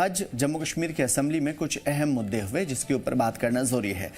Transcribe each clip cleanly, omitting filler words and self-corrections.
आज जम्मू कश्मीर की असेंबली में कुछ अहम मुद्दे हुए जिसके ऊपर बात करना जरूरी है।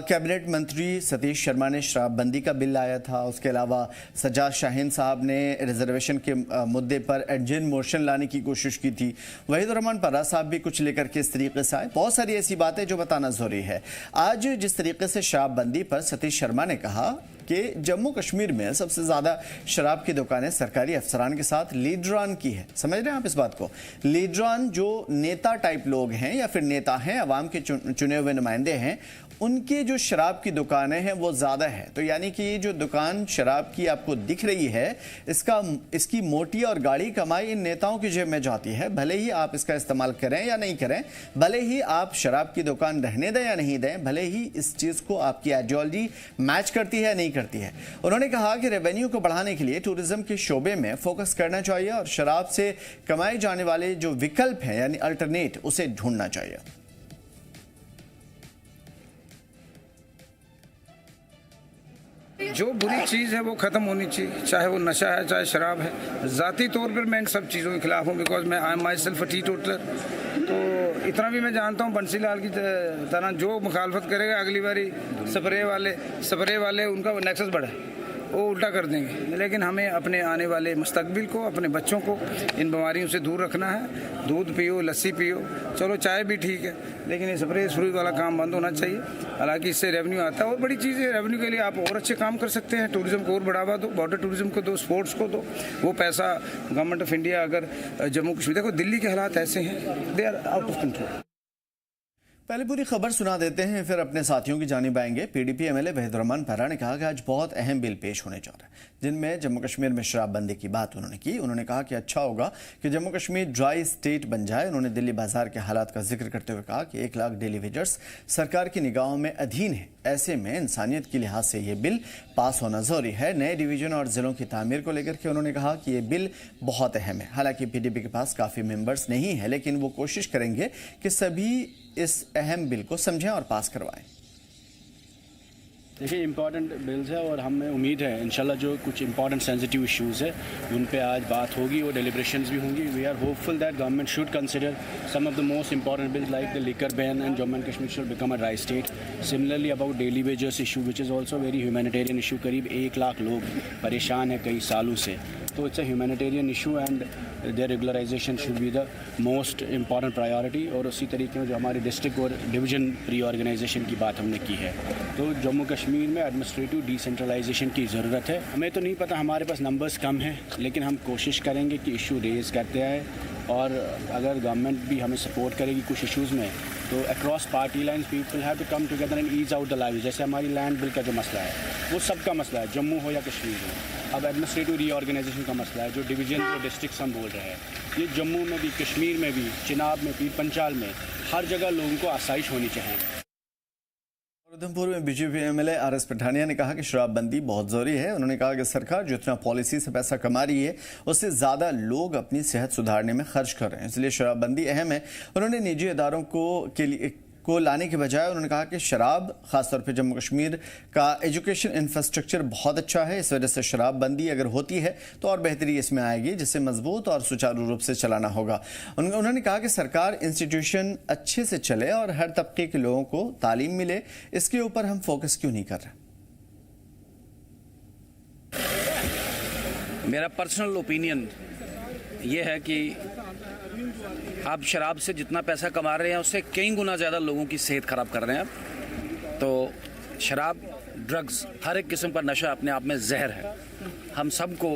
कैबिनेट मंत्री सतीश शर्मा ने शराबबंदी का बिल लाया था। उसके अलावा सज्जाद शाहीन साहब ने रिजर्वेशन के मुद्दे पर एडजेंट मोशन लाने की कोशिश की थी। वहीद रहमान पर्रा साहब भी कुछ लेकर के इस तरीके से आए। बहुत सारी ऐसी बातें जो बताना जरूरी है। आज जिस तरीके से शराबबंदी पर सतीश शर्मा ने कहा कि जम्मू कश्मीर में सबसे ज्यादा शराब की दुकानें सरकारी अफसरान के साथ लीडरान की है। समझ रहे हैं आप इस बात को? लीडरान जो नेता टाइप लोग हैं या फिर नेता हैं, अवाम के चुने हुए नुमाइंदे हैं, उनकी जो शराब की दुकानें हैं वो ज्यादा है। तो यानी कि ये जो दुकान शराब की आपको दिख रही है, इसकी मोटी और गाढ़ी कमाई इन नेताओं की जेब में जाती है। भले ही आप इसका इस्तेमाल करें या नहीं करें, भले ही आप शराब की दुकान रहने दें या नहीं दें, भले ही इस चीज को आपकी आइडियोलॉजी मैच करती है या नहीं करती है। उन्होंने कहा कि रेवेन्यू को बढ़ाने के लिए टूरिज्म के शोबे में फोकस करना चाहिए और शराब से कमाए जाने वाले जो विकल्प हैं यानी अल्टरनेट, उसे ढूंढना चाहिए। जो बुरी चीज़ है वो ख़त्म होनी चाहिए, चाहे वो नशा है चाहे शराब है। ज़ाती तौर पर मैं इन सब चीज़ों के खिलाफ हूँ, बिकॉज मैं I am my self a T toddler. तो इतना भी मैं जानता हूँ बंसी लाल की तरह जो मुखालफत करेगा अगली बारी स्प्रे वाले उनका नेक्सस बढ़ा वो उल्टा कर देंगे। लेकिन हमें अपने आने वाले मुस्तकबिल को, अपने बच्चों को इन बीमारियों से दूर रखना है। दूध पियो, लस्सी पियो, चलो चाय भी ठीक है, लेकिन ये स्प्रे वाला काम बंद होना चाहिए। हालांकि इससे रेवेन्यू आता है और बड़ी चीज़ है। रेवेन्यू के लिए आप और अच्छे काम कर सकते हैं। टूरिज्म को और बढ़ावा दो, बॉर्डर टूरिज्म को दो, स्पोर्ट्स को दो। वो पैसा गवर्नमेंट ऑफ इंडिया अगर जम्मू कश्मीर, देखो दिल्ली के हालात ऐसे हैं, they are out of control. पहले पूरी खबर सुना देते हैं, फिर अपने साथियों की जानिब आएंगे। पीडीपी एमएलए वहीद रहमान पर्रा ने कहा कि आज बहुत अहम बिल पेश होने जा रहा है, जिनमें जम्मू कश्मीर में शराबबंदी की बात उन्होंने की। उन्होंने कहा कि अच्छा होगा कि जम्मू कश्मीर ड्राई स्टेट बन जाए। उन्होंने दिल्ली बाजार के हालात का जिक्र करते हुए कहा कि 1 लाख डेली वेजर्स सरकार की निगाहों में अधीन है। ऐसे में इंसानियत के लिहाज से ये बिल पास होना जरूरी है। नए डिवीजन और जिलों की तामीर को लेकर के उन्होंने कहा कि ये बिल बहुत अहम है। हालांकि पीडीपी के पास काफ़ी मेंबर्स नहीं है, लेकिन वो कोशिश करेंगे कि सभी इस अहम बिल को समझें और पास करवाएं। देखिए, इम्पॉर्टेंट बिल्स है और हमें उम्मीद है इंशाल्लाह जो कुछ इम्पॉर्टेंट सेंसिटिव इश्यूज़ है उन पे आज बात होगी और डेलिब्रेशंस भी होंगी। We are hopeful that government should consider some of the most important bills like the liquor ban and Jammu and Kashmir should become a dry state. Similarly about daily wages issue which is also very humanitarian issue. करीब 1 लाख लोग परेशान हैं कई सालों से, तो it's a humanitarian issue and their regularisation should be the most important priority. और उसी तरीके में जो हमारे डिस्ट्रिक्ट और डिवीजन रीऑर्गेनाइजेशन की बात हमने की है, तो जम्मू कश्मीर में एडमिनिस्ट्रेटिव डिसेंट्रलाइजेशन की ज़रूरत है। हमें तो नहीं पता, हमारे पास नंबर्स कम हैं, लेकिन हम कोशिश करेंगे कि इशू रेज़ करते आए और अगर गवर्नमेंट भी हमें सपोर्ट करेगी कुछ इश्यूज़ में, तो across party lines people have to come together and ease out the live. जैसे हमारी लैंड बिल का जो मसला है वो सबका मसला है, जम्मू हो या कश्मीर हो। अब एडमिनिस्ट्रेटिव रीऑर्गेनाइजेशन का मसला है, जो डिवीजन और डिस्ट्रिक्ट हम बोल रहे हैं, ये जम्मू में भी, कश्मीर में भी, चिनाब में, पीर पंचाल में, हर जगह लोगों को आसाइश होनी चाहिए। उधमपुर में बीजेपी एमएलए आरएस पठानिया ने कहा कि शराबबंदी बहुत जरूरी है। उन्होंने कहा कि सरकार जितना पॉलिसी से पैसा कमा रही है उससे ज्यादा लोग अपनी सेहत सुधारने में खर्च कर रहे हैं, इसलिए शराबबंदी अहम है। उन्होंने निजी इदारों को लाने के बजाय उन्होंने कहा कि शराब, खासतौर पर जम्मू कश्मीर का एजुकेशन इंफ्रास्ट्रक्चर बहुत अच्छा है, इस वजह से शराबबंदी अगर होती है तो और बेहतरी इसमें आएगी, जिससे मजबूत और सुचारू रूप से चलाना होगा। उन्होंने कहा कि सरकार इंस्टीट्यूशन अच्छे से चले और हर तबके के लोगों को तालीम मिले, इसके ऊपर हम फोकस क्यों नहीं कर रहे? मेरा पर्सनल ओपिनियन ये है कि आप शराब से जितना पैसा कमा रहे हैं उससे कई गुना ज़्यादा लोगों की सेहत ख़राब कर रहे हैं आप। तो शराब, ड्रग्स, हर एक किस्म का नशा अपने आप में जहर है। हम सबको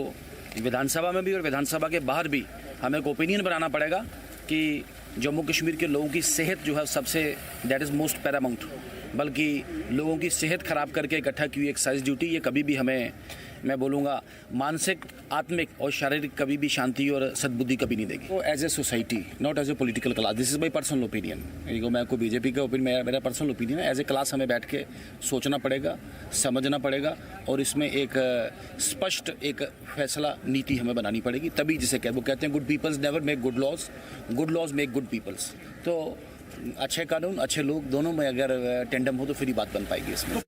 विधानसभा में भी और विधानसभा के बाहर भी हमें एक ओपिनियन बनाना पड़ेगा कि जम्मू कश्मीर के लोगों की सेहत जो है सबसे, दैट इज़ मोस्ट पैरामाउंट। बल्कि लोगों की सेहत ख़राब करके इकट्ठा की हुई एक्साइज ड्यूटी, ये कभी भी हमें, मैं बोलूँगा, मानसिक, आत्मिक और शारीरिक कभी भी शांति और सद्बुद्धि कभी नहीं देगी। वो as a society, not as a political class, this is my personal opinion. मैं को बीजेपी का ओपिनियन, मेरा पर्सनल ओपिनियन है। एज ए क्लास हमें बैठ के सोचना पड़ेगा, समझना पड़ेगा और इसमें एक स्पष्ट एक फैसला नीति हमें बनानी पड़ेगी। तभी जिसे वो कहते हैं good peoples never make good laws make good peoples. तो अच्छे कानून, अच्छे लोग दोनों में अगर टेंडम हो तो फिर ही बात बन पाएगी इसमें।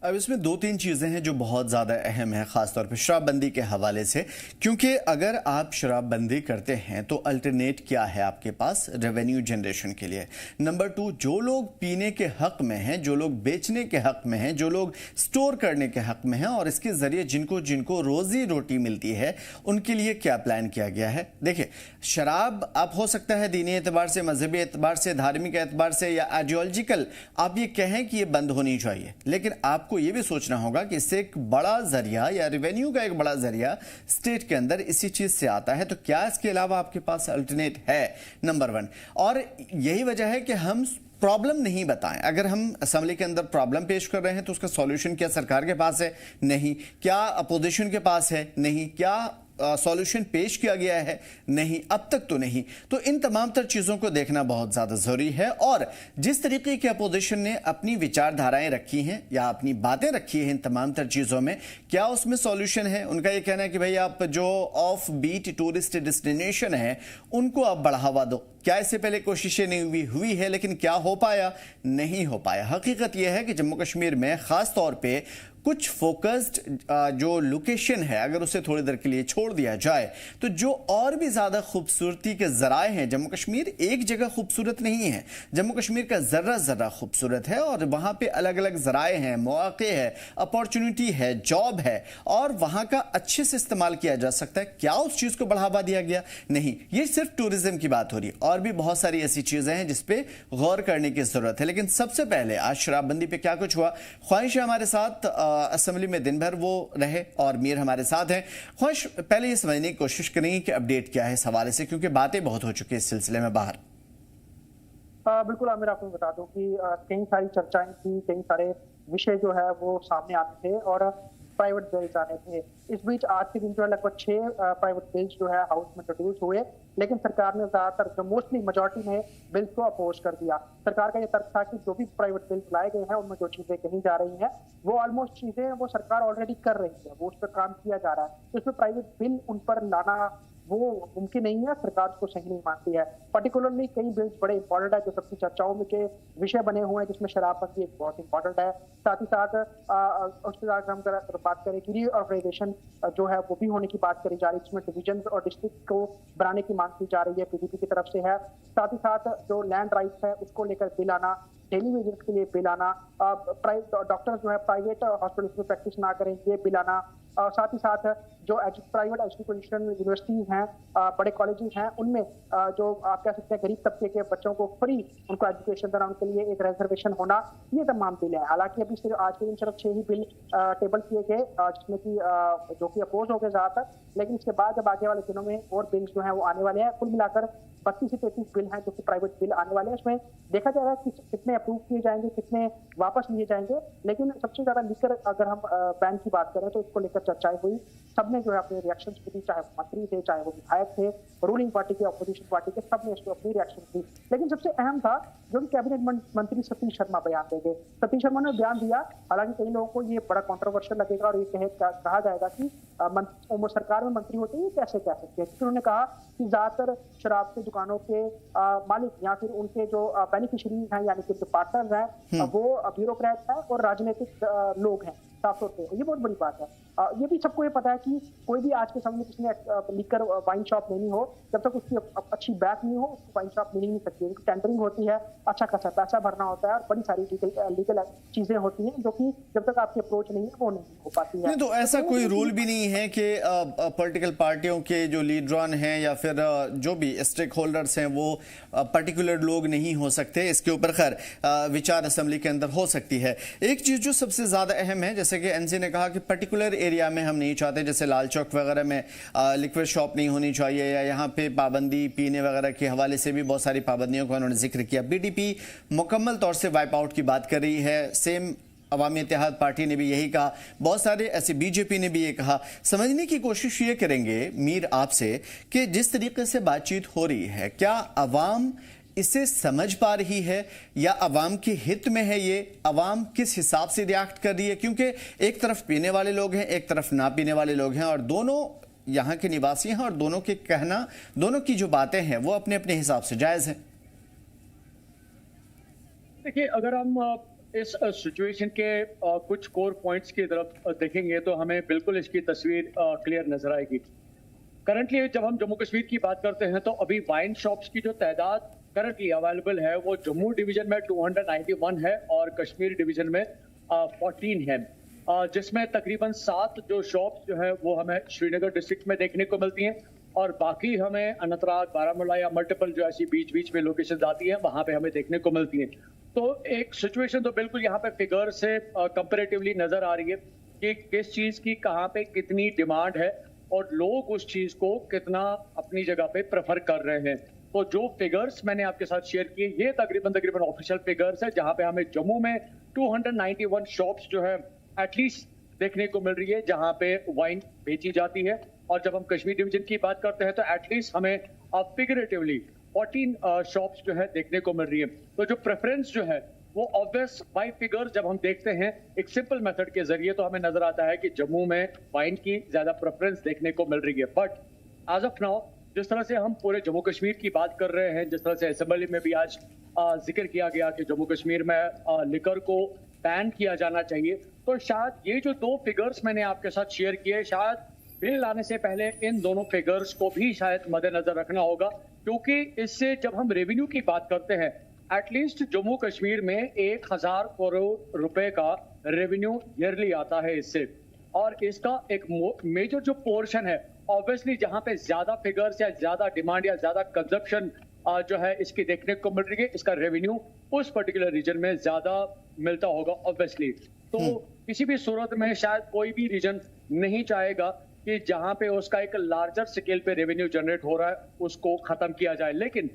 अब इसमें दो तीन चीज़ें हैं जो बहुत ज़्यादा अहम है, ख़ासतौर पे शराबबंदी के हवाले से, क्योंकि अगर आप शराबबंदी करते हैं तो अल्टरनेट क्या है आपके पास रेवेन्यू जनरेशन के लिए। नंबर 2, जो लोग पीने के हक़ में हैं, जो लोग बेचने के हक़ में हैं, जो लोग स्टोर करने के हक़ में हैं और इसके ज़रिए जिनको जिनको रोज़ी रोटी मिलती है, उनके लिए क्या प्लान किया गया है। देखिए, शराब आप हो सकता है दीनी एतबार से, मजहबी एतबार से, धार्मिक एतबार से या आइडियोलॉजिकल आप ये कहें कि ये बंद होनी चाहिए, लेकिन आपको ये भी सोचना होगा कि इससे एक बड़ा जरिया या रेवेन्यू का एक बड़ा जरिया स्टेट के अंदर इसी चीज से आता है। तो क्या इसके अलावा आपके पास अल्टरनेट है? नंबर 1। और यही वजह है कि हम प्रॉब्लम नहीं बताएं। अगर हम असेंबली के अंदर प्रॉब्लम पेश कर रहे हैं तो उसका सॉल्यूशन क्या सरकार के पास है? नहीं। क्या अपोजिशन के पास है? नहीं। क्या सॉल्यूशन पेश किया गया है? नहीं, अब तक तो नहीं। तो इन तमाम तर चीज़ों को देखना बहुत ज़्यादा ज़रूरी है। और जिस तरीके की अपोजिशन ने अपनी विचारधाराएं रखी हैं या अपनी बातें रखी हैं इन तमाम तर चीज़ों में, क्या उसमें सॉल्यूशन है? उनका ये कहना है कि भाई आप जो ऑफ बीट टूरिस्ट डेस्टिनेशन है उनको आप बढ़ावा दो। क्या इससे पहले कोशिशें नहीं हुई है, लेकिन क्या हो पाया? नहीं हो पाया। हकीकत यह है कि जम्मू कश्मीर में ख़ास तौर पे कुछ फोकस्ड जो लोकेशन है, अगर उसे थोड़ी देर के लिए छोड़ दिया जाए तो जो और भी ज़्यादा खूबसूरती के ज़राए हैं, जम्मू कश्मीर एक जगह खूबसूरत नहीं है, जम्मू कश्मीर का ज़र्रा ज़र्रा खूबसूरत है और वहाँ पे अलग अलग ज़राए हैं, मौक़े है, अपॉर्चुनिटी है, जॉब है और वहाँ का अच्छे से इस्तेमाल किया जा सकता है। क्या उस चीज़ को बढ़ावा दिया गया? नहीं। ये सिर्फ टूरिज्म की बात हो रही है, और भी बहुत सारी ऐसी चीज़ें हैं जिस पे गौर करने की ज़रूरत है। लेकिन सबसे पहले आज शराबबंदी पे क्या कुछ हुआ, ख्वाहिश है हमारे साथ असेंबली में दिन भर वो रहे और मीर हमारे साथ हैं। ख्वाहिश, पहले ये समझने की कोशिश करेंगे कि अपडेट क्या है इस हवाले से, क्योंकि बातें बहुत हो चुकी है इस सिलसिले में बाहर। बिल्कुल आमिर, आपको बता दूं कि कई सारी चर्चाएं थी, कई सारे विषय जो है वो सामने आते थे और प्राइवेट बिल्स आने थे। इस बीच आज के दिन जो है लगभग 6 प्राइवेट बिल्स जो है हाउस में इंट्रोड्यूस हुए, लेकिन सरकार ने ज्यादातर मोस्टली मेजॉरिटी ने बिल्स को अपोज कर दिया। सरकार का यह तर्क था कि जो भी प्राइवेट बिल्स लाए गए हैं उनमें जो चीजें कही जा रही हैं वो ऑलमोस्ट चीजें वो सरकार ऑलरेडी कर रही है, वो उस पर काम किया जा रहा है। तो इसमें प्राइवेट बिल उन पर लाना वो मुमकिन नहीं है, सरकार उसको सही नहीं मानती है। पर्टिकुलरली कई बिल्स बड़े इंपॉर्टेंट है जो सबकी चर्चाओं में के विषय बने हुए हैं, जिसमें शराबबंदी एक बहुत इंपॉर्टेंट है। साथ ही साथ उसके साथ हम बात करें कि रीऑर्गेनाइजेशन जो है वो भी होने की बात करी जा रही है, जिसमें डिवीजन और डिस्ट्रिक्ट को बनाने की मांग की जा रही है, पीडीपी की तरफ से है। साथ ही साथ जो लैंड राइट्स है उसको लेकर बिल आना, डेली वेजेस के लिए बिल आना, डॉक्टर जो है प्राइवेट हॉस्पिटल्स में प्रैक्टिस ना करें ये बिल आना, साथ ही साथ जो प्राइवेट एजुकेशन यूनिवर्सिटीज हैं, बड़े कॉलेजेस हैं, उनमें जो आप कह सकते हैं गरीब तबके के बच्चों को फ्री उनको एजुकेशन देना, उनके लिए एक रिजर्वेशन होना, ये तमाम बिल है। हालांकि अभी सिर्फ आज के दिन सिर्फ 6 ही बिल टेबल किए गए, जिसमें कि जो कि अपोज हो गए ज़्यादातर, लेकिन इसके बाद जब आगे वाले दिनों में और बिल्स जो हैं वो आने वाले हैं। कुल मिलाकर 32 से 33 बिल हैं जो कि प्राइवेट बिल आने वाले हैं। इसमें देखा जाएगा कि कितने अप्रूव किए जाएंगे, कितने वापस लिए जाएंगे। लेकिन सबसे ज्यादा लीकर अगर हम बैन की बात करें तो इसको लेकर चर्चाएं हुई, सबने जो है अपने रिएक्शन दी, चाहे वो मंत्री थे, चाहे वो विधायक थे, रूलिंग पार्टी के, अपोजिशन पार्टी के, सबने इसको अपनी रिएक्शन दी। लेकिन सबसे अहम था जो कि कैबिनेट मंत्री सतीश शर्मा बयान देंगे। सतीश शर्मा ने बयान दिया, हालांकि कई लोगों को ये बड़ा कॉन्ट्रोवर्शियल लगेगा और ये कहा जाएगा कि सरकार में मंत्री होते ही कैसे कह सकते हैं, क्योंकि उन्होंने कहा कि ज्यादातर शराब के दुकानों के मालिक या फिर उनके जो बेनिफिशियरी हैं यानी कि जो पार्टनर्स हैं वो ब्यूरोक्रेट है और राजनीतिक लोग हैं, साफ तौर पे। ये बहुत बड़ी बात है। ये भी सबको ये पता है कि कोई भी आज के समय में किसी लीकर वाइन शॉप लेनी हो, जब तक उसकी अच्छी बैक नहीं हो उसको वाइन शॉप मिल ही नहीं सकती है। टेंडरिंग होती है, अच्छा खासा पैसा भरना होता है और बड़ी सारी लीगल चीजें होती हैं जो कि जब तक आपकी अप्रोच नहीं है वो नहीं हो पाती है। तो ऐसा कोई रूल भी नहीं है कि पॉलिटिकल पार्टियों के जो लीडरान हैं या फिर जो भी स्टेक होल्डर्स हैं वो पर्टिकुलर लोग नहीं हो सकते। इसके ऊपर खैर विचार असेंबली के अंदर हो सकती है। एक चीज जो सबसे ज्यादा अहम है, जैसे कि एनसी ने कहा कि पर्टिकुलर एरिया में हम नहीं चाहते, जैसे लाल चौक वगैरह में लिक्विड शॉप नहीं होनी चाहिए या यहाँ पे पाबंदी पीने वगैरह के हवाले से भी बहुत सारी पाबंदियों का उन्होंने जिक्र किया। बीडीपी मुकम्मल तौर से वाइप आउट की बात कर रही है, सेम अवामी इत्तेहाद पार्टी ने भी यही कहा, बहुत सारे ऐसे बीजेपी ने भी ये कहा। समझने की कोशिश ये करेंगे मीर आपसे कि जिस तरीके से बातचीत हो रही है, क्या अवाम इसे समझ पा रही है या अवाम के हित में है ये? अवाम किस हिसाब से रिएक्ट कर रही है? क्योंकि एक तरफ पीने वाले लोग हैं, एक तरफ ना पीने वाले लोग हैं और दोनों यहाँ के निवासी हैं और दोनों के कहना, दोनों की जो बातें हैं वो अपने अपने हिसाब से जायज़ हैं। देखिए, अगर हम इस सिचुएशन के कुछ कोर पॉइंट्स की तरफ देखेंगे तो हमें बिल्कुल इसकी तस्वीर क्लियर नजर आएगी। करंटली जब हम जम्मू कश्मीर की बात करते हैं तो अभी वाइन शॉप्स की जो तादाद करंटली अवेलेबल है वो जम्मू डिवीजन में 291 है और कश्मीर डिवीजन में 14 है, जिसमें तकरीबन 7 जो शॉप्स जो है वो हमें श्रीनगर डिस्ट्रिक्ट में देखने को मिलती हैं और बाकी हमें अनंतनाग, बारामूला या मल्टीपल जो ऐसी बीच बीच में लोकेशन आती हैं वहां पे हमें देखने को मिलती हैं। तो एक सिचुएशन तो बिल्कुल यहाँ पे फिगर से कंपेरेटिवली नजर आ रही है कि किस चीज की कहाँ पे कितनी डिमांड है और लोग उस चीज को कितना अपनी जगह पे प्रेफर कर रहे हैं। तो जो फिगर्स मैंने आपके साथ शेयर किए ये तकरीबन ऑफिशियल फिगर्स है, जहां पे हमें जम्मू में 291 शॉप्स जो है एटलीस्ट देखने को मिल रही है जहां पे वाइन बेची जाती है। और जब हम कश्मीर डिवीजन की बात करते हैं तो एटलीस्ट हमें फिगरेटिवली 14 शॉप्स जो है देखने को मिल रही है। तो जो प्रेफरेंस जो है वो ऑब्वियस बाय फिगर जब हम देखते हैं एक सिंपल मेथड के जरिए तो हमें नजर आता है कि जम्मू में वाइन की ज्यादा प्रेफरेंस देखने को मिल रही है। बट एज ऑफ नाउ जिस तरह से हम पूरे जम्मू कश्मीर की बात कर रहे हैं, जिस तरह से असेंबली में भी आज जिक्र किया गया कि जम्मू कश्मीर में लिकर को बैन किया जाना चाहिए, तो शायद ये जो 2 फिगर्स मैंने आपके साथ शेयर किए शायद बिल लाने से पहले इन दोनों फिगर्स को भी शायद मद्देनजर रखना होगा, क्योंकि इससे जब हम रेवेन्यू की बात करते हैं एटलीस्ट जम्मू कश्मीर में 1000 करोड़ रुपए का रेवेन्यू ईयरली आता है इससे। और इसका एक मेजर जो पोर्शन है ऑब्वियसली जहां पे ज्यादा फिगर्स या ज्यादा डिमांड या ज्यादा कंजप्शन जो है इसकी देखने को मिल रही है, इसका रेवेन्यू उस पर्टिकुलर रीजन में ज्यादा मिलता होगा ऑब्वियसली। तो किसी भी सूरत में शायद कोई भी रीजन नहीं चाहेगा कि जहां पे उसका एक लार्जर स्केल पे रेवेन्यू जनरेट हो रहा है उसको खत्म किया जाए। लेकिन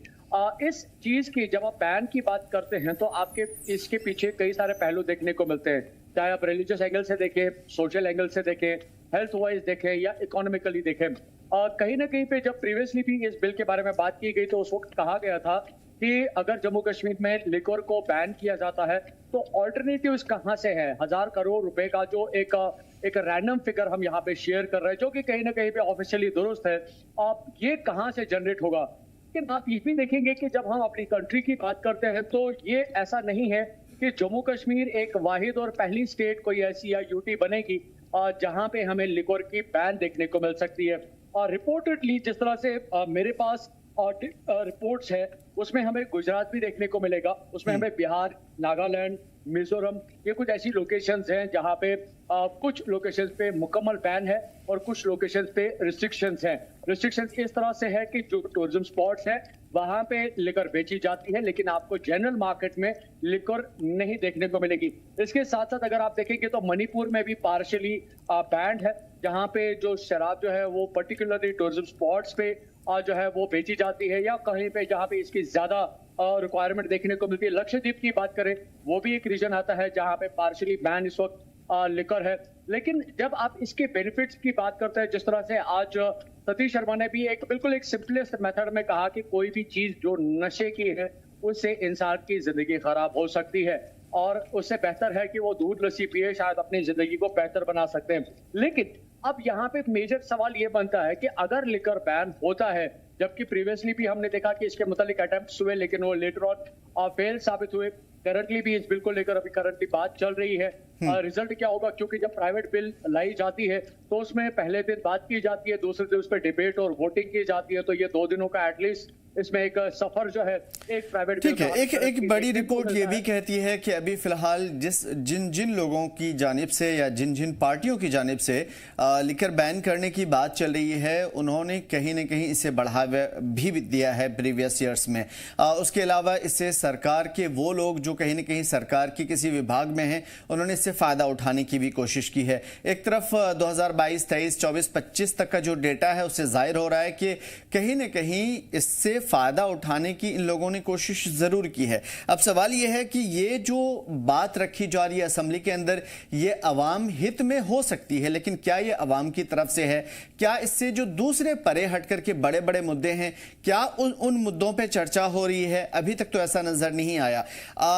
इस चीज की जब आप बैन की बात करते हैं तो आपके इसके पीछे कई सारे पहलू देखने को मिलते हैं, चाहे आप रिलीजियस एंगल से देखें, सोशल एंगल से देखें, हेल्थ वाइज देखें या इकोनॉमिकली देखें। कहीं ना कहीं पे जब प्रीवियसली भी इस बिल के बारे में बात की गई तो उस वक्त कहा गया था कि अगर जम्मू कश्मीर में लिकर को बैन किया जाता है तो ऑल्टरनेटिव्स कहां से है। 1000 करोड़ रुपए का जो एक रैंडम फिगर हम यहाँ पे शेयर कर रहे हैं जो कि कहीं ना कहीं पे ऑफिशियली दुरुस्त है, अब ये कहां से जनरेट होगा। लेकिन आप ये भी देखेंगे कि जब हम अपनी कंट्री की बात करते हैं तो ये ऐसा नहीं है कि जम्मू कश्मीर एक वाहिद और पहली स्टेट कोई ऐसी या यूटी बनेगी जहां पे हमें लिकर की बैन देखने को मिल सकती है। और रिपोर्टेडली जिस तरह से मेरे पास रिपोर्ट्स है उसमें हमें गुजरात भी देखने को मिलेगा, उसमें हमें बिहार, नागालैंड, मिजोरम ये कुछ ऐसी लोकेशंस हैं जहां पे कुछ लोकेशंस पे मुकम्मल बैन है और कुछ लोकेशंस पे रिस्ट्रिक्शंस हैं। रिस्ट्रिक्शंस इस तरह से है कि जो टूरिज्म स्पॉट्स हैं वहां पे लिकर बेची जाती है लेकिन आपको जनरल मार्केट में लिकर नहीं देखने को मिलेगी। इसके साथ साथ अगर आप देखेंगे तो मणिपुर में भी पार्शियली बैंड है जहां पे जो शराब जो है वो पर्टिकुलरली टूरिज्म स्पॉट्स पे जो है वो बेची जाती है या कहीं पे जहां पे इसकी ज्यादा रिक्वायरमेंट देखने को मिलती है। लक्षद्वीप की बात करें वो भी एक रीजन आता है जहां पे पार्शियली बैन इस वक्त लिकर है। लेकिन जब आप इसके बेनिफिट्स की बात करते हैं, जिस तरह से आज सतीश शर्मा ने भी एक बिल्कुल एक सिंपलेस्ट मेथड में कहा कि कोई भी चीज जो नशे की है उससे इंसान की जिंदगी खराब हो सकती है और उससे बेहतर है कि वो दूध लस्सी पिए, शायद अपनी जिंदगी को बेहतर बना सकते हैं। लेकिन अब यहाँ पे एक मेजर सवाल ये बनता है कि अगर लिकर बैन होता है, जबकि प्रीवियसली भी हमने देखा कि इसके मुतालिक अटेम्प्ट्स हुए लेकिन वो लेटर ऑन फेल साबित हुए। करंटली भी इस बिल को लेकर अभी करंटली बात चल रही है। रिजल्ट क्या होगा, क्योंकि जब प्राइवेट बिल लाई जाती है तो उसमें पहले दिन बात की जाती है, दूसरे दिन उस पर डिबेट और वोटिंग की जाती है, तो ये 2 दिनों का एटलीस्ट इसमें एक सफर जो है एक प्राइवेट ठीक है। एक बड़ी रिपोर्ट ये भी कहती है कि अभी फिलहाल जिन लोगों की जानिब से या जिन पार्टियों की जानिब से लिकर बैन करने की बात चल रही है उन्होंने कहीं ना कहीं इसे बढ़ावा भी दिया है प्रीवियस ईयर्स में। उसके अलावा इससे सरकार के वो लोग जो कहीं ना कहीं सरकार के किसी विभाग में हैं उन्होंने इससे फायदा उठाने की भी कोशिश की है। एक तरफ 2022, 23, 24, 25 तक का जो डेटा है उससे जाहिर हो रहा है कि कहीं ना कहीं इससे फायदा उठाने की इन लोगों ने कोशिश जरूर की है। अब सवाल यह है कि ये जो बात रखी जा रही है असेंबली के अंदर ये अवाम हित में हो सकती है, लेकिन क्या ये अवाम की तरफ से है? क्या इससे जो दूसरे परे हट करके बड़े बड़े मुद्दे हैं क्या उन मुद्दों पे चर्चा हो रही है? अभी तक तो ऐसा नजर नहीं आया।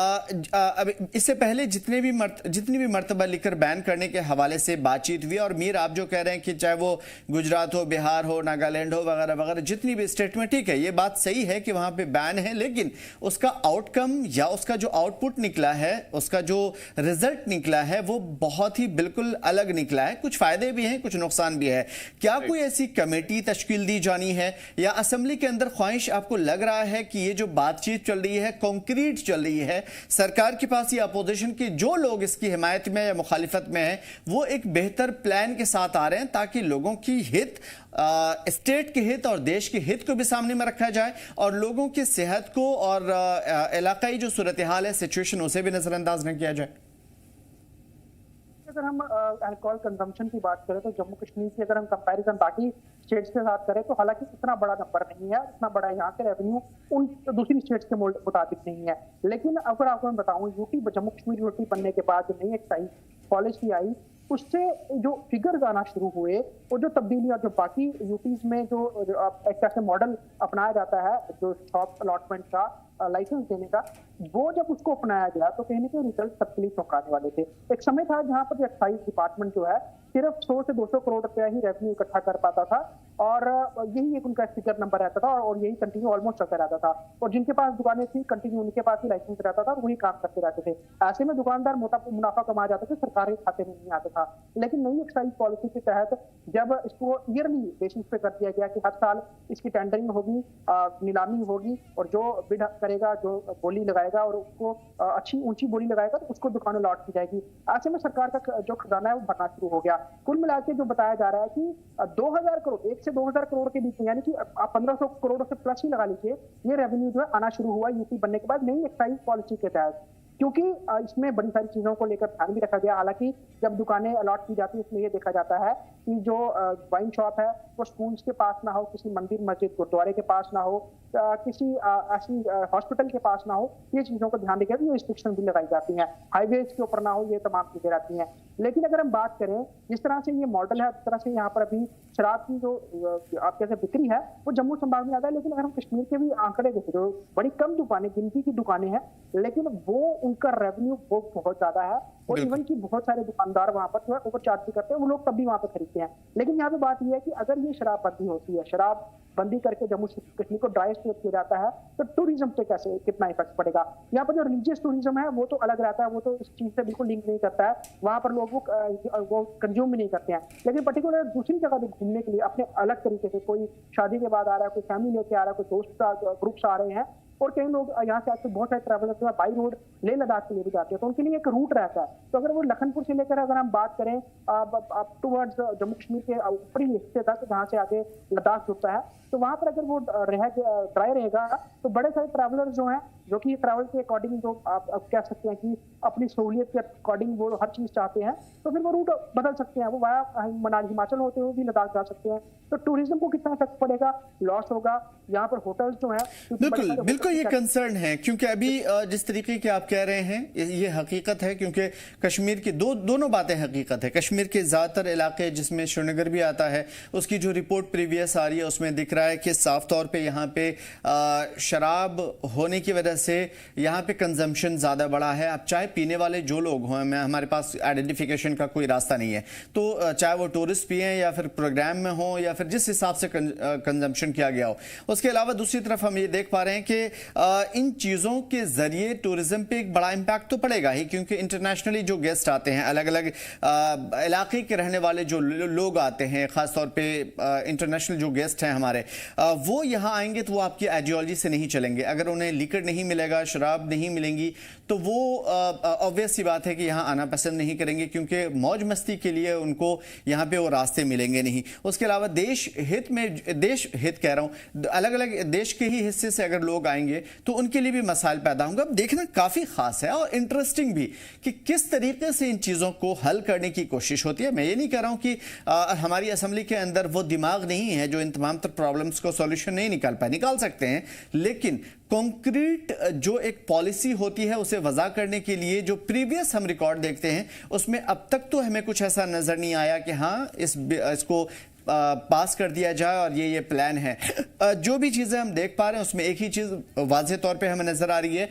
अब इससे पहले जितनी भी मर्तबा लिकर बैन करने के हवाले से बातचीत हुई, और मीर आप जो कह रहे हैं कि चाहे वो गुजरात हो, बिहार हो, नागालैंड हो, वगैरह वगैरह, जितनी भी स्टेट में, ठीक है, ये बात सही है कि वहां पे बैन है, लेकिन उसका आउटकम या उसका जो आउटपुट निकला है, उसका जो रिजल्ट निकला है, वो बहुत ही बिल्कुल अलग निकला है। कुछ फायदे भी हैं, कुछ नुकसान भी है। क्या कोई ऐसी कमेटी तश्कील दी जानी है, या असेंबली के अंदर ख्वाहिश आपको लग रहा है कि ये जो बातचीत चल रही है, कॉन्क्रीट चल रही है, सरकार के पास या अपोजिशन के जो लोग इसकी हिमायत में या मुखालिफत में हैं, वो एक बेहतर प्लान के साथ आ रहे हैं ताकि लोगों की हित, स्टेट के हित और देश के हित को भी सामने में रखा जाए, और लोगों की सेहत को और इलाकाई जो सूरत हाल है, सिचुएशन, उसे भी नजरअंदाज न किया जाए? अगर हम अल्कोहल कंजम्पशन की बात करें तो जम्मू कश्मीर की अगर हम कंपैरिजन बाकी स्टेट्स के साथ करें तो हालांकि इतना बड़ा नंबर नहीं है, इतना बड़ा यहाँ के रेवेन्यू उन दूसरी स्टेट्स के मुताबिक नहीं है। लेकिन अगर आपको मैं बताऊं, जम्मू कश्मीर यूटी बनने के बाद जो नई एक्साइज पॉलिसी आई, उससे जो फिगर्स आना शुरू हुए और जो तब्दीली और जो बाकी यूटीज में जो एक ऐसे मॉडल अपनाया जाता है जो शॉप अलॉटमेंट का, लाइसेंस देने का, वो जब उसको अपनाया गया तो कहीं ना कहीं रिजल्ट सबके लिए चौंकाने वाले थे। एक समय था जहां पर एक्साइज डिपार्टमेंट जो है सिर्फ 100 से 200 करोड़ रुपया ही रेवेन्यू इकट्ठा कर पाता था, और यही एक उनका फिगर नंबर रहता था, और यही कंटिन्यू ऑलमोस्ट चलता रहता था। और जिनके पास दुकानें थी, कंटिन्यू उनके पास ही लाइसेंस रहता था और वही काम करते रहते थे। ऐसे में दुकानदार मोटा मुनाफा कमा जाते थे, सरकारी खाते में नहीं आता था। लेकिन नई एक्साइज पॉलिसी के तहत जब इसको ईयरली बेसिस पे कर दिया गया कि हर साल इसकी टेंडरिंग होगी, नीलामी होगी, और जो बिड करेगा, जो बोली लगाएगा और उसको अच्छी ऊंची बोली लगाएगा तो उसको दुकानें लॉट की जाएगी। ऐसे में सरकार का जो खजाना है वो भरना शुरू हो गया। कुल मिला के जो बताया जा रहा है कि 2000 करोड़, 1 से 2000 करोड़ के बीच में, यानी कि आप 1500 करोड़ से प्लस ही लगा लीजिए, ये रेवेन्यू जो है आना शुरू हुआ यूपी बनने के बाद नई एक्साइज पॉलिसी के तहत। क्योंकि इसमें बड़ी सारी चीजों को लेकर ध्यान भी रखा गया। हालांकि जब दुकानें अलॉट की जाती है इसमें यह देखा जाता है कि जो वाइन शॉप है वो स्कूल्स के पास ना हो, किसी मंदिर मस्जिद गुरुद्वारे के पास ना हो, किसी ऐसी हॉस्पिटल के पास ना हो, ये चीजों को ध्यान देकर ये रिस्ट्रिक्शन भी लगाई जाती हैं। हाईवेज के ऊपर ना हो, ये तमाम चीजें रहती हैं। लेकिन अगर हम बात करें जिस तरह से ये मॉडल है, जिस तरह से यहाँ पर अभी शराब की जो आप कैसे बिक्री है वो जम्मू संभाग में ज्यादा है, लेकिन अगर हम कश्मीर के भी आंकड़े देखें तो बड़ी कम दुकानें, गिनती की दुकानें हैं, लेकिन वो उनका रेवेन्यू वो बहुत ज्यादा है। और इवन की बहुत सारे दुकानदार वहां पर जो है ओवर चार्ज भी करते हैं, वो लोग तब भी वहां पर खरीदते हैं। लेकिन यहाँ पे बात यह है कि अगर ये शराब बंदी होती है, शराब बंदी करके जम्मू कश्मीर को ड्राई स्टेट किया जाता है, तो टूरिज्म पे कैसे कितना इफेक्ट पड़ेगा। यहाँ पर जो रिलीजियस टूरिज्म है वो तो अलग रहता है, वो तो इस चीज से बिल्कुल लिंक नहीं करता है, वहां पर लोग वो कंज्यूम भी नहीं करते हैं। लेकिन पर्टिकुलर दूसरी जगह भी घूमने के लिए अपने अलग तरीके से, कोई शादी के बाद आ रहा है, कोई फैमिली लेके आ रहा है, कोई दोस्त ग्रुप्स आ रहे हैं, और कई लोग यहाँ से आजकल बहुत सारे travellers by road Leh Ladakh के लिए भी जाते हैं, तो उनके लिए एक रूट रहता है। तो अगर वो लखनपुर से लेकर अगर हम बात करें आप टूवर्ड्स जम्मू कश्मीर के ऊपरी हिस्से तक, जहाँ से आगे लद्दाख जुड़ता है, तो वहां पर अगर वो ड्राई रहेगा तो बड़े सारे ट्रैवलर्स जो हैं, जो कि ट्रैवल के अकॉर्डिंग जो आप कह सकते हैं कि अपनी सहूलियत के अकॉर्डिंग वो हर चीज चाहते हैं, तो फिर वो रूट बदल सकते हैं, वो वाया मनाली हिमाचल होते हुए भी लद्दाख जा सकते हैं। तो टूरिज्म को कितना इफेक्ट पड़ेगा, लॉस होगा। यहाँ पर होटल्स जो है बिल्कुल ये कंसर्न है, क्योंकि अभी जिस तरीके के आप कह रहे हैं ये हकीकत है, क्योंकि कश्मीर की दोनों बातें हकीकत है। कश्मीर के ज्यादातर इलाके जिसमें श्रीनगर भी आता है, उसकी जो रिपोर्ट प्रीवियस आ रही है उसमें दिख रहा है कि साफ तौर पे यहाँ पे शराब होने की वजह से यहाँ पे कंजम्पशन ज्यादा बढ़ा है। अब चाहे पीने वाले जो लोग हों, हमारे पास आइडेंटिफिकेशन का कोई रास्ता नहीं है, तो चाहे वो टूरिस्ट पिए या फिर प्रोग्राम में हो या फिर जिस हिसाब से कंजम्पशन किया गया हो। उसके अलावा दूसरी तरफ हम ये देख पा रहे हैं कि इन चीजों के जरिए टूरिज्म पे एक बड़ा इंपैक्ट तो पड़ेगा ही, क्योंकि इंटरनेशनली जो गेस्ट आते हैं, अलग अलग इलाके के रहने वाले जो लोग आते हैं, खासतौर पे इंटरनेशनल जो गेस्ट हैं हमारे, वो यहाँ आएंगे तो वो आपकी आइडियोलॉजी से नहीं चलेंगे। अगर उन्हें लिकर नहीं मिलेगा, शराब नहीं मिलेंगी, तो वो ऑब्वियस सी बात है कि यहाँ आना पसंद नहीं करेंगे, क्योंकि मौज मस्ती के लिए उनको यहाँ पे वो रास्ते मिलेंगे नहीं। उसके अलावा देश हित कह रहा हूँ, अलग अलग देश के ही हिस्से से अगर लोग आएंगे तो उनके लिए भी मसाइल पैदा होंगे। अब देखना काफी खास है और इंटरेस्टिंग भी कि किस तरीके से इन चीजों को हल करने की कोशिश होती है। मैं ये नहीं कह रहा हूं कि हमारी असेंबली के अंदर वो दिमाग नहीं है जो इन तमाम प्रॉब्लम्स को सॉल्यूशन नहीं निकाल सकते हैं, लेकिन कॉन्क्रीट जो एक पॉलिसी होती है उसे वज़ा करने के लिए जो प्रीवियस हम रिकॉर्ड देखते हैं उसमें अब तक तो हमें कुछ ऐसा नजर नहीं आया कि हाँ इसको पास कर दिया जाए और ये प्लान है। जो भी चीजें हम देख पा रहे हैं उसमें एक ही चीज वाज़ेह तौर पे हमें नजर आ रही है,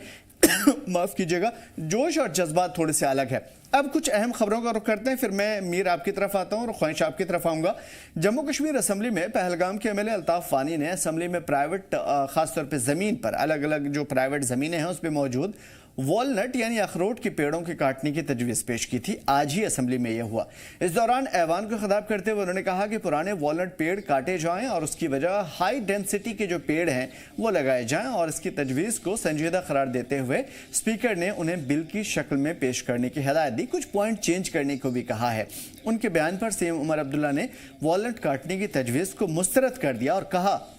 माफ कीजिएगा, जोश और जज्बात थोड़े से अलग है। अब कुछ अहम खबरों का रुख करते हैं, फिर मैं मीर आपकी तरफ आता हूं और ख्वाहिश आपकी तरफ आऊंगा। जम्मू कश्मीर असेंबली में पहलगाम के एमएलए अल्ताफ फानी ने असेंबली में प्राइवेट खासतौर पर जमीन पर अलग अलग जो प्राइवेट जमीनें हैं उस पर मौजूद वॉलनट यानी अखरोट के पेड़ों के काटने की तजवीज़ पेश की थी। आज ही असेंबली में यह हुआ। इस दौरान ऐवान को खिताब करते हुए उन्होंने कहा कि पुराने वॉलनट पेड़ काटे जाएं और उसकी वजह हाई डेंसिटी के जो पेड़ हैं वो लगाए जाएं, और इसकी तजवीज़ को संजीदा करार देते हुए स्पीकर ने उन्हें बिल की शक्ल में पेश करने की हिदायत दी। कुछ पॉइंट चेंज करने को भी कहा है। उनके बयान पर सीएम उमर अब्दुल्ला ने वॉलनट काटने की तजवीज़ को मुस्तरद कर दिया और कहा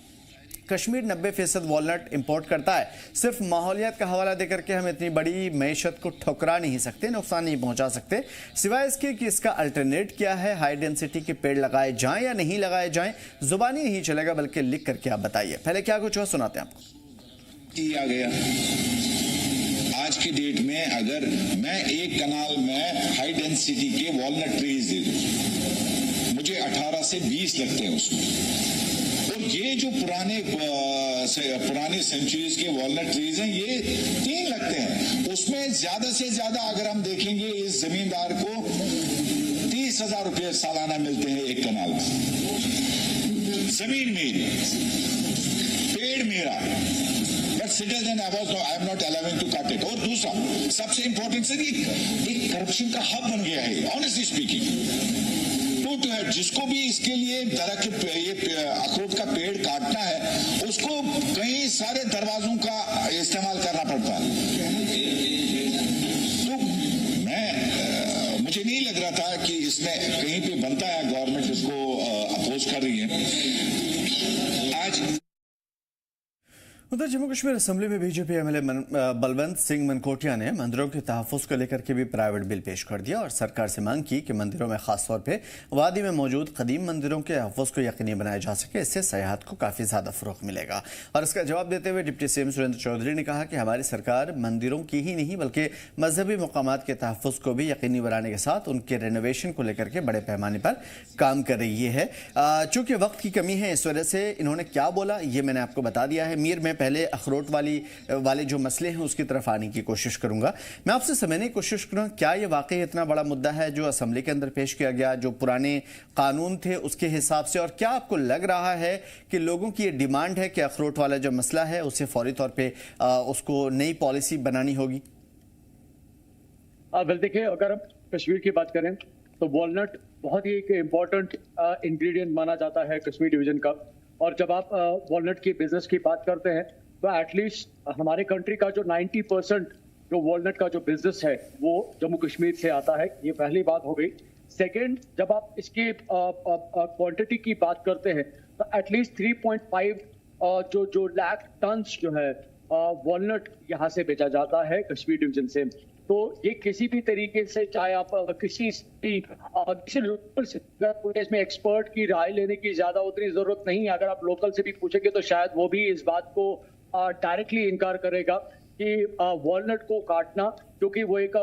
कश्मीर 90% वॉलनट इंपोर्ट करता है। सिर्फ माहौलियात का हवाला देकर के हम इतनी बड़ी मैशत को ठुकरा नहीं सकते, नुकसान नहीं पहुंचा सकते, सिवाय इसके कि इसका अल्टरनेट क्या है, हाई डेंसिटी के पेड़ लगाए जाएं या नहीं लगाए जाएं। जुबानी नहीं चलेगा बल्कि लिख करके आप बताइए। पहले क्या कुछ हुआ सुनाते हैं आपको। किया गया आज की डेट में अगर मैं एक कनाल में हाई डेंसिटी के वॉलनट ट्रीज दे दूं, मुझे 18 से 20 लगते हैं उसमें, और ये जो पुराने सेंचुरीज के वॉलनट ट्रीज हैं ये 3 लगते हैं। उसमें ज्यादा से ज्यादा अगर हम देखेंगे इस जमींदार को 30,000 रुपये सालाना मिलते हैं एक कनाल में। जमीन मेरी, पेड़ मेरा, but citizen I am not allowing to cut it. और दूसरा सबसे इंपॉर्टेंट सर, एक करप्शन का हब बन गया है ऑनेस्टली स्पीकिंग। टू है जिसको भी इसके लिए दरख्त ये अखरोट का पेड़ काटना है उसको कई सारे दरवाजों का इस्तेमाल करना पड़ता है। तो मुझे नहीं लग रहा था कि इसमें कहीं पे बनता है, गवर्नमेंट इसको अपोज कर रही है। आज उधर जम्मू कश्मीर असेंबली में बीजेपी एमएलए बलवंत सिंह मनकोटिया ने मंदिरों के तहफ़्फ़ुज़ को लेकर के भी प्राइवेट बिल पेश कर दिया और सरकार से मांग की कि मंदिरों में खासतौर पे वादी में मौजूद कदीम मंदिरों के तहफ़्फ़ुज़ को यकीनी बनाया जा सके। इससे सयाहत को काफ़ी ज़्यादा फ़रोग़ मिलेगा। और इसका जवाब देते हुए डिप्टी सीएम सुरेंद्र चौधरी ने कहा कि हमारी सरकार मंदिरों की ही नहीं बल्कि मजहबी मकामात के तहफ़्फ़ुज़ को भी यकीनी बनाने के साथ उनके रेनोवेशन को लेकर के बड़े पैमाने पर काम कर रही है। चूँकि वक्त की कमी है इस वजह से इन्होंने क्या बोला ये मैंने आपको बता दिया है। मीर में पहले अखरोट वाले जो मसले हैं उसकी तरफ आने की कोशिश करूंगा। मैं आपसे समझने की कोशिश करूंगा क्या ये वाकई इतना बड़ा मुद्दा है जो असेंबली के अंदर पेश किया गया, जो पुराने कानून थे उसके हिसाब से, और क्या आपको लग रहा है कि लोगों की ये डिमांड है कि अखरोट वाला जो मसला है उसे फौरी तौर पे उसको नई पॉलिसी बनानी होगी? वेल देखिए, अगर हम कश्मीर की बात करें तो वॉलनट बहुत ही एक इम्पॉर्टेंट इंग्रेडिएंट माना जाता है कश्मीर डिवीजन का। और जब आप वॉलनट की बिजनेस की बात करते हैं तो एटलीस्ट हमारे कंट्री का जो 90% जो वॉलनट का जो बिजनेस है वो जम्मू कश्मीर से आता है। ये पहली बात हो गई। सेकंड, जब आप इसकी क्वांटिटी की बात करते हैं तो एटलीस्ट 3.5 जो लाख टन्स जो है वॉलनट यहाँ से बेचा जाता है कश्मीर डिवीजन से। तो ये किसी भी तरीके से, चाहे आप किसी लोकल से, इसमें एक्सपर्ट की राय लेने की ज्यादा उतनी जरूरत नहीं है। अगर आप लोकल से भी पूछेंगे तो शायद वो भी इस बात को डायरेक्टली इनकार करेगा कि वॉलनट को काटना, क्योंकि वो एक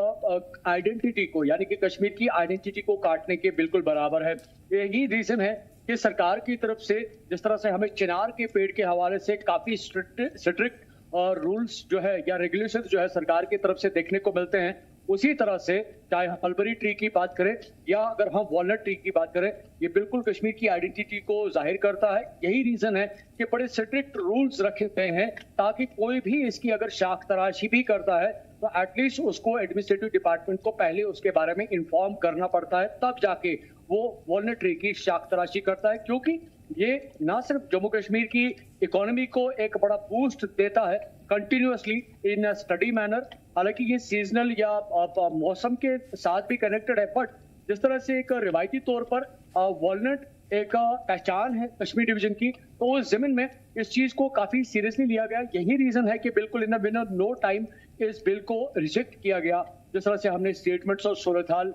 आइडेंटिटी को, यानी कि कश्मीर की आइडेंटिटी को काटने के बिल्कुल बराबर है। यही रीजन है कि सरकार की तरफ से जिस तरह से हमें चिनार के पेड़ के हवाले से काफी स्ट्रिक्ट रूल्स जो है या रेगुलेशंस जो है सरकार की तरफ से देखने को मिलते हैं, उसी तरह से चाहे हम मलबरी ट्री की बात करें या अगर हम वॉलनट ट्री की बात करें, ये बिल्कुल कश्मीर की आइडेंटिटी को जाहिर करता है। यही रीजन है कि बड़े स्ट्रिक्ट रूल्स रखे गए हैं ताकि कोई भी इसकी अगर शाख तराशी भी करता है तो एटलीस्ट उसको एडमिनिस्ट्रेटिव डिपार्टमेंट को पहले उसके बारे में इंफॉर्म करना पड़ता है, तब जाके वो वॉलनट ट्री की शाख तराशी करता है। क्योंकि ये ना सिर्फ जम्मू कश्मीर की इकोनॉमी को एक बड़ा बूस्ट देता है कंटिन्यूअसली इन अ स्टडी मैनर, हालांकि ये सीजनल या मौसम के साथ भी कनेक्टेड है, बट जिस तरह से एक रिवायती तौर पर वॉलनट एक पहचान है कश्मीर डिवीजन की, तो उस जमीन में इस चीज को काफी सीरियसली लिया गया। यही रीजन है कि बिल्कुल इन नो टाइम इस बिल को रिजेक्ट किया गया। जिस तरह से हमने स्टेटमेंट्स और सूरत हाल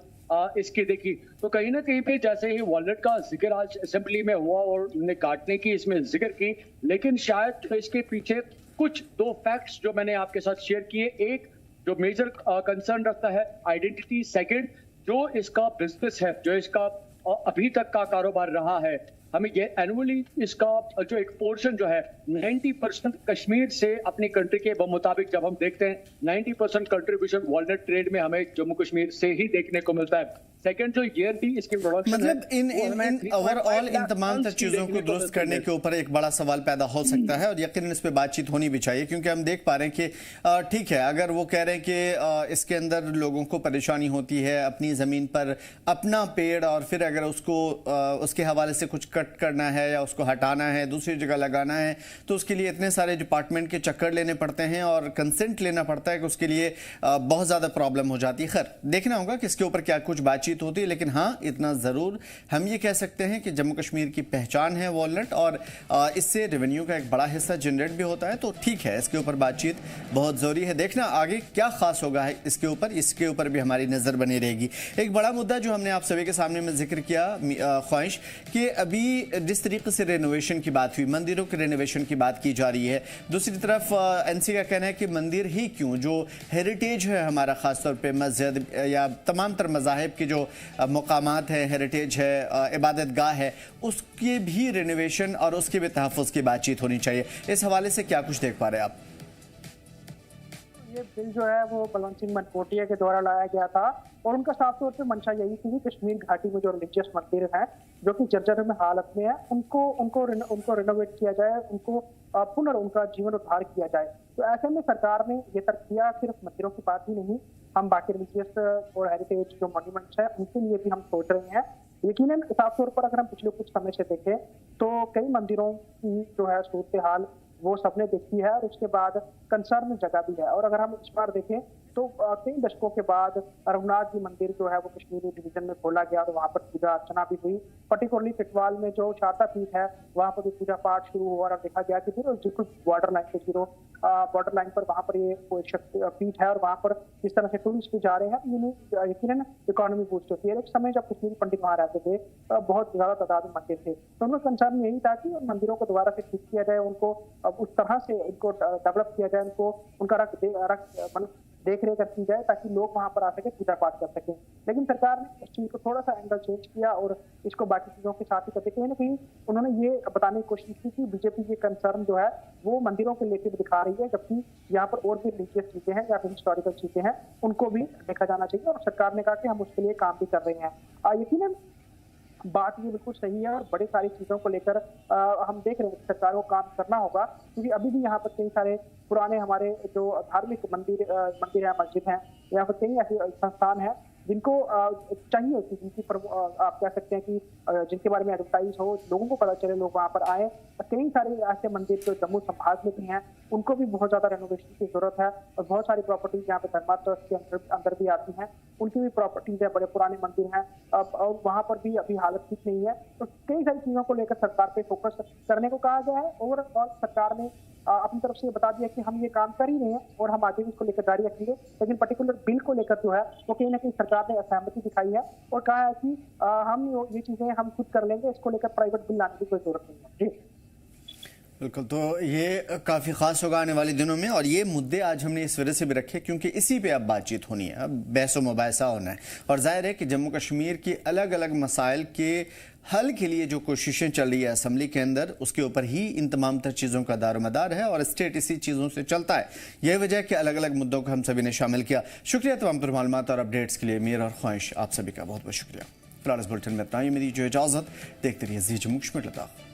इसकी देखी, तो कहीं ना कहीं पे जैसे ही वॉलनट का जिक्र आज असेंबली में हुआ और उन्होंने काटने की इसमें जिक्र की, लेकिन शायद इसके पीछे कुछ 2 फैक्ट्स जो मैंने आपके साथ शेयर किए, एक जो मेजर कंसर्न रखता है आइडेंटिटी, सेकंड जो इसका बिजनेस है, जो इसका अभी तक का कारोबार रहा है, हमें ये एनुअली इसका जो एक पोर्शन जो है 90% कश्मीर से अपनी कंट्री के मुताबिक जब हम देखते हैं 90% कंट्रीब्यूशन वॉलनट ट्रेड में हमें जम्मू कश्मीर से ही देखने को मिलता है। सेकंड जो ईयरली इसकी प्रोडक्शन मतलब इन ओवरऑल इन तमाम चीजों को दुरुस्त करने के ऊपर एक बड़ा सवाल पैदा हो सकता है और यकीनन इस पे बातचीत होनी भी चाहिए, क्योंकि हम देख पा रहे हैं कि ठीक है, अगर वो कह रहे हैं कि इसके अंदर लोगों को परेशानी होती है अपनी जमीन पर अपना पेड़, और फिर अगर उसको उसके हवाले से कुछ कट करना है या उसको हटाना है दूसरी जगह लगाना है तो उसके लिए इतने सारे डिपार्टमेंट के चक्कर लेने पड़ते हैं और कंसेंट लेना पड़ता है कि उसके लिए बहुत ज्यादा प्रॉब्लम हो जाती है। खैर देखना होगा कि इसके ऊपर क्या कुछ बातचीत होती है, लेकिन हाँ इतना जरूर हम ये कह सकते हैं कि जम्मू कश्मीर की पहचान है वॉलनट और इससे रेवेन्यू का एक बड़ा हिस्सा जनरेट भी होता है, तो ठीक है इसके ऊपर बातचीत बहुत जरूरी है। देखना आगे क्या खास होगा है इसके ऊपर भी हमारी नजर बनी रहेगी। एक बड़ा मुद्दा जो हमने आप सभी के सामने में जिक्र किया ख्वाहिश कि अभी जिस तरीके से रेनोवेशन की बात हुई, मंदिरों के रेनोवेशन की बात की जा रही है, दूसरी तरफ एनसी का कहना है कि मंदिर ही क्यों, जो हेरिटेज है हमारा खासतौर पे मस्जिद या तमाम तर मज़ाहिब के जो मकामात है, हेरिटेज है, इबादत गाह है, उसके भी रेनोवेशन और उसके भी तहफ़्फ़ुज़ की बातचीत होनी चाहिए। इस हवाले से क्या कुछ देख पा रहे हैं आप? ये बिल जो है वो बलवंत सिंह मनकोटिया के द्वारा लाया गया था और उनका साफ तौर पे मंशा यही थी कि कश्मीर घाटी में जो रिलीजियस मंदिर हैं जो कि जर्जर में हालत में है उनको रिनोवेट किया जाए, उनको उनका जीवन उद्धार किया जाए। तो ऐसे में सरकार ने ये तर्क किया, सिर्फ मंदिरों की बात ही नहीं, हम बाकी रिलीजियस और हेरिटेज जो मॉन्यूमेंट्स हैं उनके लिए भी हम सोच रहे हैं। यकीनन साफ तौर पर अगर हम पिछले कुछ समय से देखें तो कई मंदिरों की जो है सूरत हाल वो सबने देखी है और उसके बाद कंसर्न जगह भी है। और अगर हम इस बार देखें तो कई दशकों के बाद रघुनाथ जी मंदिर जो है वो कश्मीरी डिवीजन में खोला गया और वहाँ पर पूजा अर्चना भी हुई। पर्टिकुलरली टिटवाल में जो शारदा पीठ है वहाँ पर भी पूजा पाठ शुरू हुआ और देखा गया कि बिल्कुल बॉर्डर लाइन के बॉर्डर लाइन पर वहाँ पर ये पीठ है और वहाँ पर जिस तरह से टूरिस्ट भी जा रहे हैं यकीनन इकोनॉमी बूस्ट होती है। एक समय जब कश्मीरी पंडित वहाँ रहते थे बहुत ज्यादा तादाद में मंदिर थे, तो उनका कंसर्न यही था कि मंदिरों को दोबारा से ठीक किया जाए, उनको उस तरह से इनको डेवलप किया जाए, उनको उनका देख रेख की जाए ताकि लोग वहां पर आ सके, पूजा पाठ कर सकें। लेकिन सरकार ने इस चीज को थोड़ा सा एंगल चेंज किया और इसको बाकी चीजों के साथ ही करते कहीं ना कहीं उन्होंने ये बताने की कोशिश की कि बीजेपी के कंसर्न जो है वो मंदिरों के लेकर दिखा रही है, जबकि यहाँ पर और भी रिलीजियस चीजें हैं या फिर हिस्टोरिकल चीजें हैं उनको भी देखा जाना चाहिए। और सरकार ने कहा कि हम उसके लिए काम भी कर रहे हैं। यकीनन बात ये बिल्कुल सही है और बड़ी सारी चीजों को लेकर हम देख रहे हैं सरकार को काम करना होगा, क्योंकि अभी भी यहाँ पर कई सारे पुराने हमारे जो धार्मिक मंदिर है, मस्जिद हैं, यहाँ पर कई ऐसे संस्थान हैं जिनको चाहिए कि जिनकी आप कह सकते हैं कि जिनके बारे में एडवर्टाइज हो, लोगों को पता चले, लोग वहाँ पर आए। कई सारे ऐसे मंदिर जो जम्मू संभाग में भी हैं उनको भी बहुत ज्यादा रेनोवेशन की जरूरत है और बहुत सारी प्रॉपर्टीज यहाँ पे धर्मा ट्रस्ट के अंदर भी आती हैं, उनकी भी प्रॉपर्टीज है, बड़े पुराने मंदिर हैं और वहाँ पर भी अभी हालत ठीक नहीं है। तो कई सारी चीजों को लेकर सरकार पे फोकस करने को कहा गया है और सरकार ने अपनी तरफ से बता दिया कि हम ये काम कर ही रहे हैं और हम आगे भी इसको लेकर जारी रखेंगे। लेकिन पर्टिकुलर बिल को लेकर जो है वो कहीं ना कहीं सरकार ने असहमति दिखाई है और कहा है कि हम ये चीजें हम खुद कर लेंगे, इसको लेकर प्राइवेट बिल लाने की कोई जरूरत नहीं है। जी बिल्कुल, तो ये काफ़ी ख़ास होगा आने वाले दिनों में और ये मुद्दे आज हमने इस वजह से भी रखे क्योंकि इसी पे अब बातचीत होनी है, अब बहस व मुबाहिसा होना है और जाहिर है कि जम्मू कश्मीर की अलग अलग मसाइल के हल के लिए जो कोशिशें चल रही है असम्बली के अंदर उसके ऊपर ही इन तमाम तर चीज़ों का दारोमदार है और स्टेट इसी चीज़ों से चलता है। यही वजह है कि अलग अलग मुद्दों को हम सभी ने शामिल किया। शुक्रिया तमाम तर मालूमात और अपडेट्स के लिए। मीर और ख्वाहिश आप सभी का बहुत बहुत शुक्रिया। फिलहाल इस बुलेटिन में इतना ही, मेरी जो इजाज़त, देखते रहिए ज़ी जम्मू कश्मीर लद्दाख।